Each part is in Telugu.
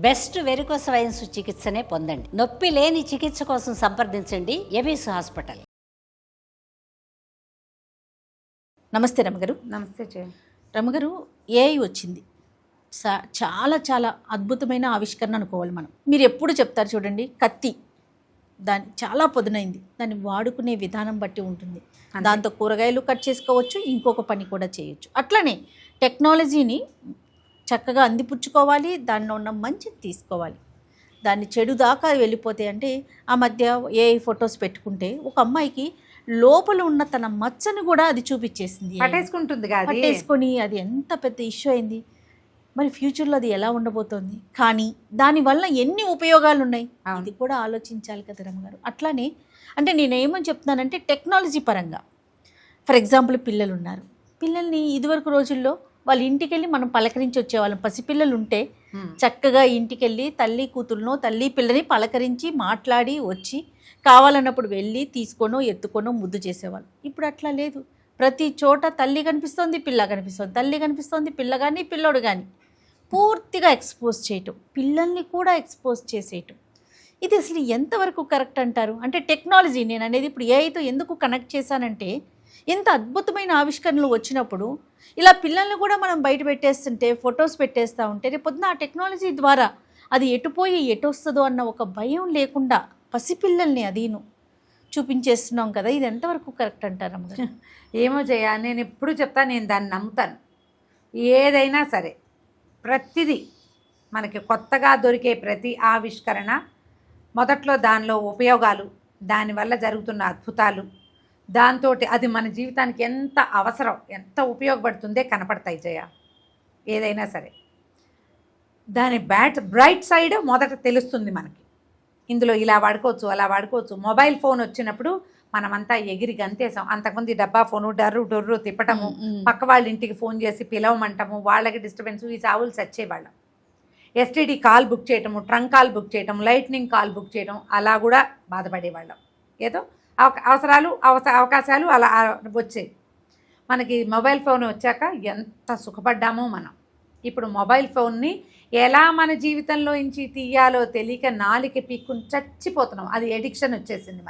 బెస్ట్ వెరికోస్ వెయిన్స్ చికిత్సనే పొందండి. నొప్పి లేని చికిత్స కోసం సంప్రదించండి ఎవిస్ హాస్పిటల్. నమస్తే రమగారు. నమస్తే జయ. రమగారు, ఏఐ వచ్చింది. చాలా చాలా అద్భుతమైన ఆవిష్కరణ అనుకోవాలి మనం. మీరు ఎప్పుడు చెప్తారు చూడండి, కత్తి దాన్ని చాలా పొదునైంది, దాన్ని వాడుకునే విధానం బట్టి ఉంటుంది. దాంతో కూరగాయలు కట్ చేసుకోవచ్చు, ఇంకొక పని కూడా చేయొచ్చు. అట్లనే టెక్నాలజీని చక్కగా అందిపుచ్చుకోవాలి, దానిలో ఉన్న మంచిని తీసుకోవాలి. దాన్ని చెడు దాకా వెళ్ళిపోతే అంటే ఆ మధ్య ఏఐ ఫొటోస్ పెట్టుకుంటే ఒక అమ్మాయికి లోపల ఉన్న తన మచ్చను కూడా అది చూపించేసింది, పట్టేసుకొని. అది ఎంత పెద్ద ఇష్యూ అయింది. మరి ఫ్యూచర్లో అది ఎలా ఉండబోతోంది? కానీ దానివల్ల ఎన్ని ఉపయోగాలు ఉన్నాయి, అది కూడా ఆలోచించాలి కదా రమగారు. అట్లానే అంటే నేనేమని చెప్తున్నానంటే టెక్నాలజీ పరంగా, ఫర్ ఎగ్జాంపుల్ పిల్లలు ఉన్నారు. పిల్లల్ని ఇదివరకు రోజుల్లో వాళ్ళ ఇంటికి వెళ్ళి మనం పలకరించి వచ్చేవాళ్ళం. పసిపిల్లలు ఉంటే చక్కగా ఇంటికి వెళ్ళి తల్లి కూతురునో తల్లి పిల్లని పలకరించి మాట్లాడి వచ్చి కావాలన్నప్పుడు వెళ్ళి తీసుకోనో ఎత్తుకోనో ముద్దు చేసేవాళ్ళు. ఇప్పుడు అట్లా లేదు. ప్రతి చోట తల్లి కనిపిస్తోంది, పిల్ల కనిపిస్తోంది, తల్లి కనిపిస్తోంది, పిల్ల కానీ పిల్లోడు కానీ. పూర్తిగా ఎక్స్పోజ్ చేయటం, పిల్లల్ని కూడా ఎక్స్పోజ్ చేసేయటం, ఇది అసలు ఎంతవరకు కరెక్ట్ అంటారు? అంటే టెక్నాలజీ నేను అనేది ఇప్పుడు ఏఐతో ఎందుకు కనెక్ట్ చేశానంటే, ఎంత అద్భుతమైన ఆవిష్కరణలు వచ్చినప్పుడు ఇలా పిల్లల్ని కూడా మనం బయట పెట్టేస్తుంటే, ఫొటోస్ పెట్టేస్తూ ఉంటే, రేపు పొద్దున ఆ టెక్నాలజీ ద్వారా అది ఎటుపోయి ఎటు వస్తుందో అన్న ఒక భయం లేకుండా పసిపిల్లల్ని అదీను చూపించేస్తున్నాం కదా. ఇది ఎంతవరకు కరెక్ట్ అంటారమ్మ? ఏమో జయ, నేను ఎప్పుడు చెప్తాను, నేను దాన్ని నమ్ముతాను. ఏదైనా సరే ప్రతిదీ మనకి కొత్తగా దొరికే ప్రతి ఆవిష్కరణ మొదట్లో దానిలో ఉపయోగాలు, దానివల్ల జరుగుతున్న అద్భుతాలు, దాంతో అది మన జీవితానికి ఎంత అవసరం, ఎంత ఉపయోగపడుతుందే కనపడతాయి జయ. ఏదైనా సరే దాని బ్రైట్ సైడ్ మొదట తెలుస్తుంది మనకి. ఇందులో ఇలా వాడుకోవచ్చు, అలా వాడుకోవచ్చు. మొబైల్ ఫోన్ వచ్చినప్పుడు మనమంతా ఎగిరి గంతేసాం. అంతకుముందు డబ్బా ఫోను డర్రు తిప్పటము, పక్క వాళ్ళ ఇంటికి ఫోన్ చేసి పిలవమంటము, వాళ్ళకి డిస్టర్బెన్స్, ఈ చావులు చచ్చేవాళ్ళం. ఎస్టీడీ కాల్ బుక్ చేయటము, ట్రంక్ కాల్ బుక్ చేయటం, లైట్నింగ్ కాల్ బుక్ చేయడం, అలా కూడా బాధపడేవాళ్ళం. ఏదో అవకాశాలు అలా వచ్చేవి. మనకి మొబైల్ ఫోన్ వచ్చాక ఎంత సుఖపడ్డామో మనం. ఇప్పుడు మొబైల్ ఫోన్ని ఎలా మన జీవితంలో నుంచి తీయాలో తెలియక నాలిక పీక్కుని చచ్చిపోతున్నాం. అది ఎడిక్షన్ వచ్చేసింది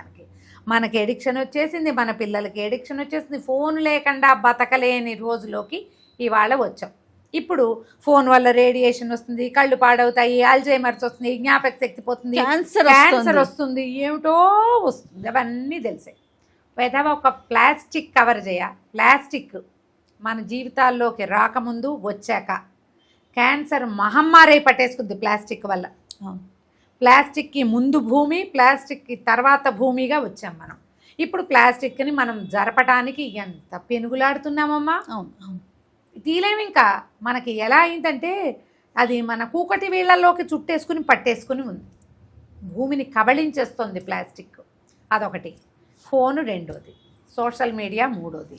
మనకి ఎడిక్షన్ వచ్చేసింది, మన పిల్లలకి ఎడిక్షన్ వచ్చేసింది. ఫోన్ లేకుండా బతకలేని రోజులోకి ఇవాళ వచ్చాం. ఇప్పుడు ఫోన్ వల్ల రేడియేషన్ వస్తుంది, కళ్ళు పాడవుతాయి, అల్జైమర్స్ వస్తుంది, జ్ఞాపక శక్తి పోతుంది, క్యాన్సర్ వస్తుంది, ఏమిటో వస్తుంది. అవన్నీ తెలిసాయి. ఏదో ఒక ప్లాస్టిక్ కవర్ ప్లాస్టిక్ మన జీవితాల్లోకి రాకముందు వచ్చాక క్యాన్సర్ మహమ్మారి పట్టేసుకుంది ప్లాస్టిక్ వల్ల. ప్లాస్టిక్కి ముందు భూమి, ప్లాస్టిక్కి తర్వాత భూమిగా వచ్చాం మనం. ఇప్పుడు ప్లాస్టిక్ని మనం జరపడానికి ఎంత పెనుగులాడుతున్నామమ్మా. తీలేము. ఇంకా మనకి ఎలా అయిందంటే అది మన కూకటి వీళ్ళల్లోకి చుట్టేసుకుని పట్టేసుకుని ఉంది. భూమిని కబళించేస్తుంది ప్లాస్టిక్. అదొకటి. ఫోను రెండోది, సోషల్ మీడియా మూడోది,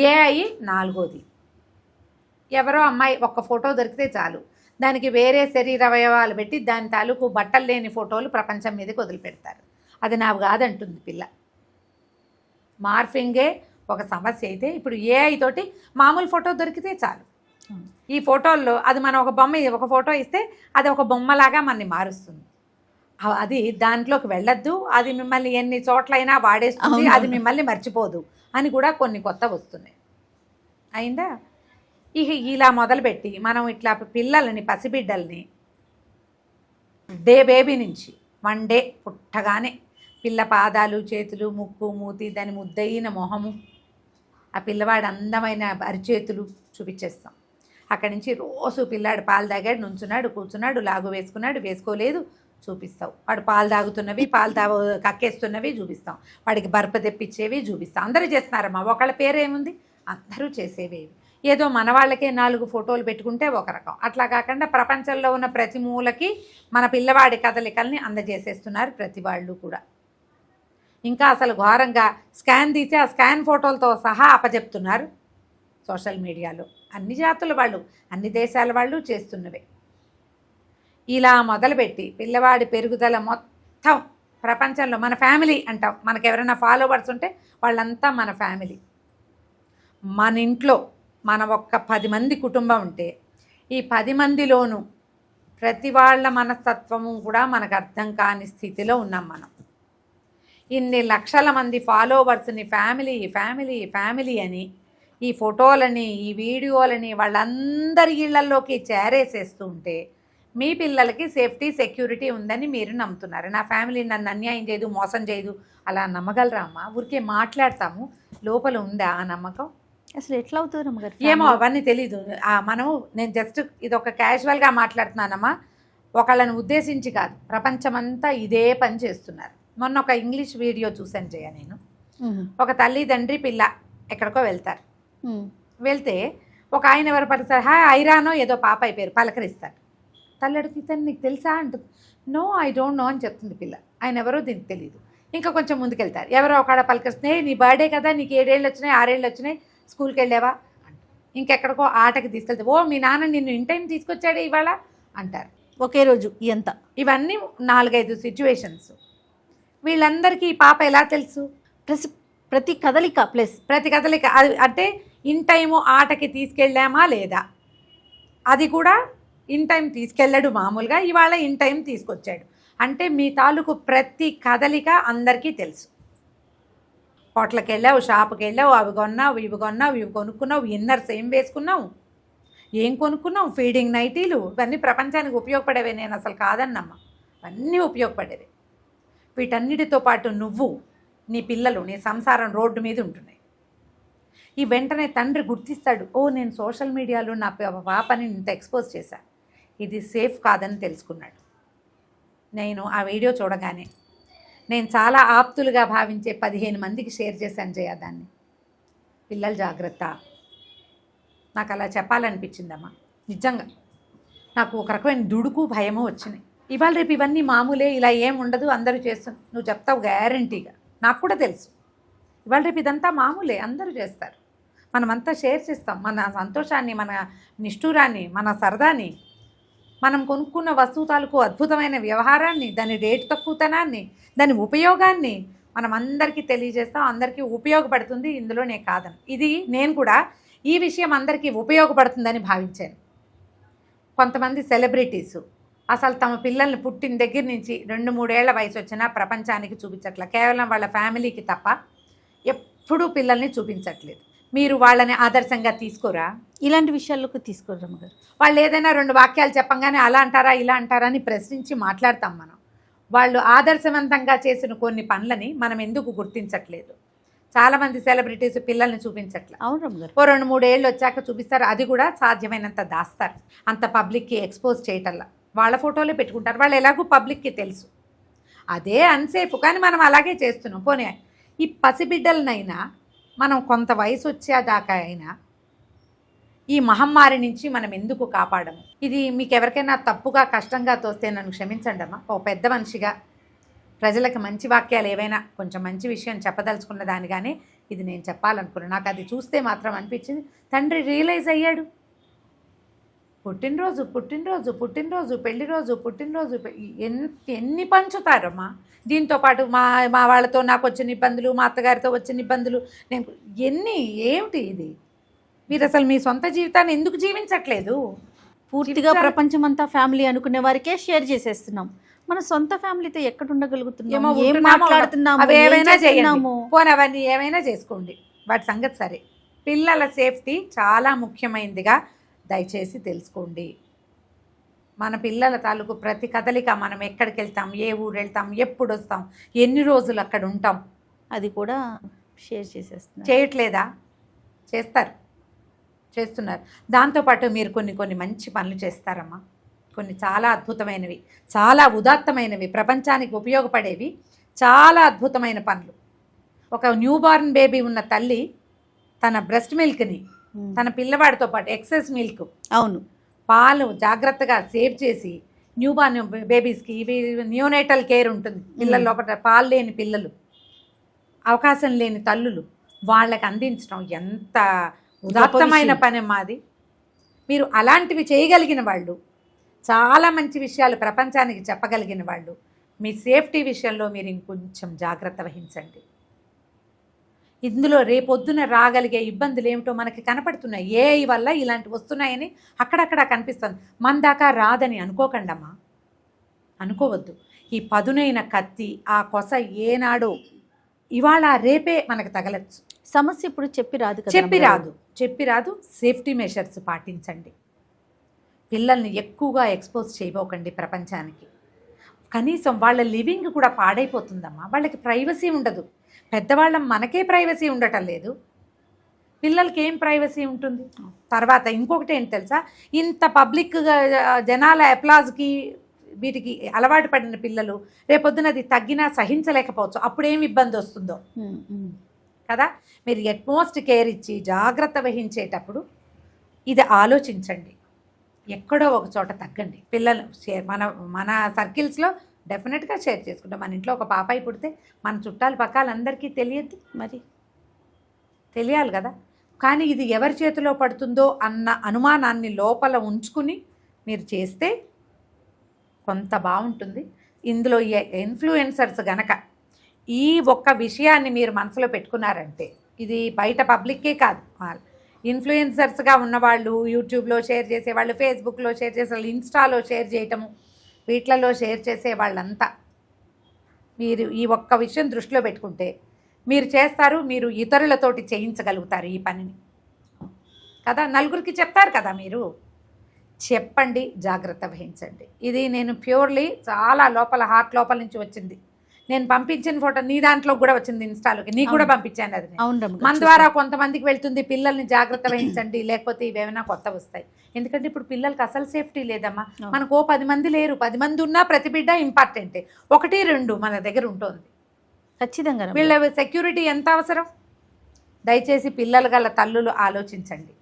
ఏఐ నాలుగోది. ఎవరో అమ్మాయి ఒక్క ఫోటో దొరికితే చాలు, దానికి వేరే శరీర అవయవాలు పెట్టి దాని తాలూకు బట్టలు లేని ఫోటోలు ప్రపంచం మీదకి వదిలిపెడతారు. అది నాకు కాదంటుంది పిల్ల. మార్ఫింగే ఒక సమస్య అయితే ఇప్పుడు ఏఐ తోటి మామూలు ఫోటో దొరికితే చాలు. ఈ ఫోటోల్లో అది మనం ఒక ఫోటో ఇస్తే అది ఒక బొమ్మలాగా మనని మారుస్తుంది. అది దాంట్లోకి వెళ్ళొద్దు, అది మిమ్మల్ని ఎన్ని చోట్లైనా వాడేస్తుంది, అది మిమ్మల్ని మర్చిపోదు అని కూడా కొన్ని కొత్త వస్తున్నాయి. అయిందా? ఇలా మొదలుపెట్టి మనం ఇట్లా పిల్లలని, పసిబిడ్డల్ని బేబీ నుంచి 1 డే పుట్టగానే పిల్ల పాదాలు, చేతులు, ముక్కు, మూతి, దాని ముద్దయిన మొహము, ఆ పిల్లవాడు అందమైన అరిచేతులు చూపించేస్తాం. అక్కడి నుంచి రోజు పిల్లాడు పాలు తాగాడు, నుంచున్నాడు, కూర్చున్నాడు, లాగు వేసుకున్నాడు, వేసుకోలేదు చూపిస్తావు. వాడు పాలు తాగుతున్నవి, కక్కేస్తున్నవి చూపిస్తాం. వాడికి బర్ప తెప్పించేవి చూపిస్తాం. అందరూ చేస్తున్నారమ్మా. ఒకళ్ళ పేరేముంది, అందరూ చేసేవేవి. ఏదో మన వాళ్ళకే 4 ఫోటోలు పెట్టుకుంటే ఒక రకం. అట్లా కాకుండా ప్రపంచంలో ఉన్న ప్రతి మూలకి మన పిల్లవాడి కదలికల్ని అందజేసేస్తున్నారు ప్రతి వాళ్ళు కూడా. ఇంకా అసలు ఘోరంగా స్కాన్ తీసి ఆ స్కాన్ ఫోటోలతో సహా అప్పచెప్తున్నారు సోషల్ మీడియాలో. అన్ని జాతుల వాళ్ళు, అన్ని దేశాల వాళ్ళు చేస్తున్నవే. ఇలా మొదలుపెట్టి పిల్లవాడి పెరుగుదల మొత్తం ప్రపంచంలో మన ఫ్యామిలీ అంటాం. మనకు ఎవరైనా ఫాలోవర్స్ ఉంటే వాళ్ళంతా మన ఫ్యామిలీ. మన ఇంట్లో మన ఒక్క 10 మంది కుటుంబం ఉంటే ఈ 10 మందిలోనూ ప్రతి వాళ్ళ మనస్తత్వము కూడా మనకు అర్థం కాని స్థితిలో ఉన్నాం మనం. ఇన్ని లక్షల మంది ఫాలోవర్స్ని ఫ్యామిలీ ఫ్యామిలీ ఫ్యామిలీ అని ఈ ఫోటోలని ఈ వీడియోలని వాళ్ళందరి ఇళ్లలోకి చేరేసేస్తూ ఉంటే మీ పిల్లలకి సేఫ్టీ సెక్యూరిటీ ఉందని మీరు నమ్ముతున్నారు. నా ఫ్యామిలీ నన్ను అన్యాయం చేయదు, మోసం చేయదు, అలా నమ్మగలరా అమ్మా? ఊరికే మాట్లాడతాము, లోపల ఉందా ఆ నమ్మకం? అసలు ఎట్లా అవుతుంది అమ్మగారు? ఏమో అవన్నీ తెలీదు. నేను జస్ట్ ఇది ఒక క్యాజువల్గా మాట్లాడుతున్నానమ్మా, ఒకళ్ళని ఉద్దేశించి కాదు. ప్రపంచమంతా ఇదే పని చేస్తున్నారు. మొన్న ఒక ఇంగ్లీష్ వీడియో చూసాను జయ నేను. ఒక తల్లి తండ్రి పిల్ల ఎక్కడికో వెళ్తారు. వెళ్తే ఒక ఆయన ఎవరు పలుకుతారు, హాయ్ ఐరానో ఏదో పాప అయిపోయారు పలకరిస్తారు. తల్లి అడిగితే ఇతను నీకు తెలుసా అంటుంది. నో ఐ డోంట్ నో అని చెప్తుంది పిల్ల. ఆయన ఎవరో దీనికి తెలియదు. ఇంకా కొంచెం ముందుకెళ్తారు, ఎవరో ఒక పలకరిస్తే నీ బర్త్డే కదా, నీకు 7 ఏళ్ళు వచ్చినాయి 6 ఏళ్ళు వచ్చినాయి, స్కూల్కి వెళ్ళావా అంట. ఇంకెక్కడికో ఆటకి తీసుకెళ్తే, ఓ మీ నాన్న నిన్ను ఇన్ టైం తీసుకొచ్చాడు ఇవాళ అంటారు. ఒకే రోజు ఎంత? ఇవన్నీ 4-5 సిచ్యువేషన్స్. వీళ్ళందరికీ ఈ పాప ఎలా తెలుసు? ప్రతి కదలిక ప్రతి కదలిక అది అంటే ఇన్ టైము ఆటకి తీసుకెళ్ళామా లేదా, అది కూడా ఇన్ టైం తీసుకెళ్ళాడు మామూలుగా, ఇవాళ ఇన్ టైం తీసుకొచ్చాడు అంటే మీ తాలూకు ప్రతి కదలిక అందరికీ తెలుసు. హోటల్కి వెళ్ళావు, షాప్కి వెళ్ళావు, అవి కొన్నావు ఇవి కొన్నావు, ఇవి కొనుక్కున్నావు, ఇన్నర్స్ ఏం వేసుకున్నావు, ఏం కొనుక్కున్నావు, ఫీడింగ్ నైటీలు, ఇవన్నీ ప్రపంచానికి ఉపయోగపడేవే. నేను అసలు కాదన్నమ్మా, అన్నీ ఉపయోగపడేవి. వీటన్నిటితో పాటు నువ్వు, నీ పిల్లలు, నీ సంసారం రోడ్డు మీద ఉంటున్నాయి. ఈ వెంటనే తండ్రి గుర్తిస్తాడు, ఓ నేను సోషల్ మీడియాలో నా పాపని ఇంత ఎక్స్పోజ్ చేశాను, ఇది సేఫ్ కాదని తెలుసుకున్నాడు. నేను ఆ వీడియో చూడగానే నేను చాలా ఆప్తులుగా భావించే 15 మందికి షేర్ చేశాను జయ దాన్ని. పిల్లలు జాగ్రత్త. నాకు అలా చెప్పాలనిపించిందమ్మా. నిజంగా నాకు ఒక రకమైన దుడుకు భయము వచ్చినాయి. ఇవాళ రేపు ఇవన్నీ మామూలే, ఇలా ఏం ఉండదు, అందరూ చేస్తున్నారు, నువ్వు చెప్తావు గ్యారంటీగా, నాకు కూడా తెలుసు. ఇవాళ రేపు ఇదంతా మామూలే, అందరూ చేస్తారు. మనమంతా షేర్ చేస్తాం మన సంతోషాన్ని, మన నిష్ఠూరాన్ని, మన సరదాని, మనం కొనుక్కున్న వస్తువు తాలూకు అద్భుతమైన వ్యవహారాన్ని, దాని రేటు తక్కువతనాన్ని, దాని ఉపయోగాన్ని మనం అందరికీ తెలియజేస్తాం. అందరికీ ఉపయోగపడుతుంది, ఇందులో నేను కాదని. ఇది నేను కూడా ఈ విషయం అందరికీ ఉపయోగపడుతుందని భావించాను. కొంతమంది సెలబ్రిటీసు అసలు తమ పిల్లల్ని పుట్టిన దగ్గర నుంచి 2-3 ఏళ్ల వయసు వచ్చినా ప్రపంచానికి చూపించట్లేదు. కేవలం వాళ్ళ ఫ్యామిలీకి తప్ప ఎప్పుడూ పిల్లల్ని చూపించట్లేదు. మీరు వాళ్ళని ఆదర్శంగా తీసుకోరా? ఇలాంటి విషయాల్లోకి తీసుకోరు అమ్మగారు. వాళ్ళు ఏదైనా 2 వాక్యాలు చెప్పంగానే అలా అంటారా ఇలా అంటారా అని ప్రశ్నించి మాట్లాడతాం మనం. వాళ్ళు ఆదర్శవంతంగా చేసిన కొన్ని పనులని మనం ఎందుకు గుర్తించట్లేదు? చాలామంది సెలబ్రిటీస్ పిల్లల్ని చూపించట్లేదు. అవును అమ్మగారు. ఓ 2-3 ఏళ్ళు వచ్చాక చూపిస్తారు, అది కూడా సాధ్యమైనంత దాస్తారు. అంత పబ్లిక్కి ఎక్స్పోజ్ చేయటల్లా వాళ్ళ ఫోటోలే పెట్టుకుంటారు. వాళ్ళు ఎలాగూ పబ్లిక్కి తెలుసు, అదే అన్సేఫ్. కానీ మనం అలాగే చేస్తున్నాం. పోనీ ఈ పసిబిడ్డలనైనా మనం కొంత వయసు వచ్చేదాకా అయినా ఈ మహమ్మారి నుంచి మనం ఎందుకు కాపాడము? ఇది మీకు ఎవరికైనా తప్పుగా కష్టంగా తోస్తే నన్ను క్షమించండి అమ్మా. ఓ పెద్ద మనిషిగా ప్రజలకు మంచి వాక్యాలు ఏవైనా కొంచెం మంచి విషయం చెప్పదలుచుకున్న దానిగానే ఇది నేను చెప్పాలనుకున్నాను. నాకు అది చూస్తే మాత్రం అనిపించింది, తండ్రి రియలైజ్ అయ్యాడు. పుట్టినరోజు పుట్టినరోజు పుట్టినరోజు పెళ్లి రోజు పుట్టినరోజు ఎన్ని పంచుతారమ్మా. దీంతోపాటు మా వాళ్ళతో నాకు వచ్చిన ఇబ్బందులు, మా అత్తగారితో వచ్చిన ఇబ్బందులు, నేను ఏమిటి ఇది? మీరు అసలు మీ సొంత జీవితాన్ని ఎందుకు జీవించట్లేదు? పూర్తిగా ప్రపంచమంతా ఫ్యామిలీ అనుకునే వారికే షేర్ చేసేస్తున్నాం. మన సొంత ఫ్యామిలీతో ఎక్కడ ఉండగలుగుతున్నాము? ఏం మాట్లాడుతున్నాము? పోనీ అవన్నీ ఏమైనా చేసుకోండి, వాటి సంగతి సరే. పిల్లల సేఫ్టీ చాలా ముఖ్యమైనదిగా దయచేసి తెలుసుకోండి. మన పిల్లల తాలూకు ప్రతి కదలిక, మనం ఎక్కడికి వెళ్తాం, ఏ ఊరు వెళ్తాం, ఎప్పుడు వస్తాం, ఎన్ని రోజులు అక్కడ ఉంటాం, అది కూడా షేర్ చేసేస్తున్నారు. చేయట్లేదా? చేస్తున్నారు. దాంతోపాటు మీరు కొన్ని మంచి పనులు చేస్తారమ్మా. కొన్ని చాలా అద్భుతమైనవి, చాలా ఉదాత్తమైనవి, ప్రపంచానికి ఉపయోగపడేవి చాలా అద్భుతమైన పనులు. ఒక న్యూబార్న్ బేబీ ఉన్న తల్లి తన బ్రెస్ట్ మిల్క్ని తన పిల్లవాడితో పాటు ఎక్సెస్ మిల్క్, అవును, పాలు జాగ్రత్తగా సేవ్ చేసి న్యూబార్న్ బేబీస్కి ఇవి న్యూనేటల్ కేర్ ఉంటుంది. పిల్లల లోపల పాలు లేని పిల్లలు, అవకాశం లేని తల్లులు, వాళ్ళకి అందించడం ఎంత ఉదాత్తమైన పని మాది. మీరు అలాంటివి చేయగలిగిన వాళ్ళు, చాలా మంచి విషయాలు ప్రపంచానికి చెప్పగలిగిన వాళ్ళు, మీ సేఫ్టీ విషయంలో మీరు ఇంకొంచెం జాగ్రత్త వహించండి. ఇందులో రేపొద్దున రాగలిగే ఇబ్బందులు ఏమిటో మనకి కనపడుతున్నాయి. ఏఐ వల్ల ఇలాంటివి వస్తున్నాయని అక్కడక్కడ కనిపిస్తుంది. మన దాకా రాదని అనుకోకండమ్మా, అనుకోవద్దు. ఈ పదునైన కత్తి, ఆ కొస ఏనాడు ఇవాళ రేపే మనకు తగలచ్చు. సమస్య ఇప్పుడు చెప్పి రాదు కదా, చెప్పి రాదు. సేఫ్టీ మెషర్స్ పాటించండి. పిల్లల్ని ఎక్కువగా ఎక్స్పోజ్ చేయబోకండి ప్రపంచానికి. కనీసం వాళ్ళ లివింగ్ కూడా పాడైపోతుందమ్మా. వాళ్ళకి ప్రైవసీ ఉండదు. పెద్దవాళ్ళం మనకే ప్రైవసీ ఉండటం లేదు, పిల్లలకి ఏం ప్రైవసీ ఉంటుంది? తర్వాత ఇంకొకటి ఏంటి తెలుసా, ఇంత పబ్లిక్గా జనాల అప్లాజ్కి వీటికి అలవాటు పడిన పిల్లలు రేపొద్దున అది తగ్గినా సహించలేకపోవచ్చు. అప్పుడేం ఇబ్బంది వస్తుందో కదా. మీరు ఎట్మోస్ట్ కేర్ ఇచ్చి జాగ్రత్త వహించేటప్పుడు ఇది ఆలోచించండి. ఎక్కడో ఒక చోట తగ్గండి. పిల్లలు మన సర్కిల్స్లో డెఫినెట్గా షేర్ చేసుకుంటాం. మన ఇంట్లో ఒక పాపాయి పుడితే మన చుట్టాలు పక్కాలందరికీ తెలియద్దు, మరి తెలియాలి కదా. కానీ ఇది ఎవరి చేతిలో పడుతుందో అన్న అనుమానాన్ని లోపల ఉంచుకుని మీరు చేస్తే కొంత బాగుంటుంది. ఇందులో ఇన్ఫ్లుయెన్సర్స్ గనక ఈ ఒక్క విషయాన్ని మీరు మనసులో పెట్టుకున్నారంటే, ఇది బయట పబ్లిక్కే కాదు, ఇన్ఫ్లుయెన్సర్స్గా ఉన్నవాళ్ళు, యూట్యూబ్లో షేర్ చేసేవాళ్ళు, ఫేస్బుక్లో షేర్ చేసేవాళ్ళు, ఇన్స్టాలో షేర్ చేయటము, వీటిలలో షేర్ చేసే వాళ్ళంతా మీరు ఈ ఒక్క విషయం దృష్టిలో పెట్టుకుంటే మీరు చేస్తారు. మీరు ఇతరులతోటి చేయించగలుగుతారు ఈ పనిని కదా. నలుగురికి చెప్తారు కదా, మీరు చెప్పండి, జాగ్రత్త వహించండి. ఇది నేను ప్యూర్లీ చాలా లోపల హార్ట్ లోపల నుంచి వచ్చింది. నేను పంపించిన ఫోటో నీ దాంట్లో కూడా వచ్చింది, ఇన్స్టాలోకి నీకు కూడా పంపించాను. అది మన ద్వారా కొంతమందికి వెళ్తుంది. పిల్లల్ని జాగ్రత్త వహించండి, లేకపోతే ఇవేమైనా కొత్త వస్తాయి. ఎందుకంటే ఇప్పుడు పిల్లలకి అసలు సేఫ్టీ లేదమ్మా. మనకు 10 మంది లేరు, 10 మంది ఉన్నా ప్రతి బిడ్డ ఇంపార్టెంటే. 1, 2 మన దగ్గర ఉంటుంది. ఖచ్చితంగా వీళ్ళ సెక్యూరిటీ ఎంత అవసరం. దయచేసి పిల్లలు గల తల్లులు ఆలోచించండి,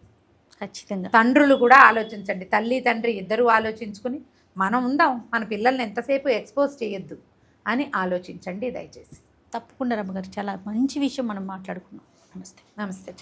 ఖచ్చితంగా తండ్రులు కూడా ఆలోచించండి. తల్లి తండ్రి ఇద్దరూ ఆలోచించుకుని మనం ఉందాం, మన పిల్లల్ని ఎంతసేపు ఎక్స్పోజ్ చేయొద్దు అని ఆలోచించండి దయచేసి. తప్పకుండా రమ్మగారు, చాలా మంచి విషయం మనం మాట్లాడుకున్నాం. నమస్తే. నమస్తే.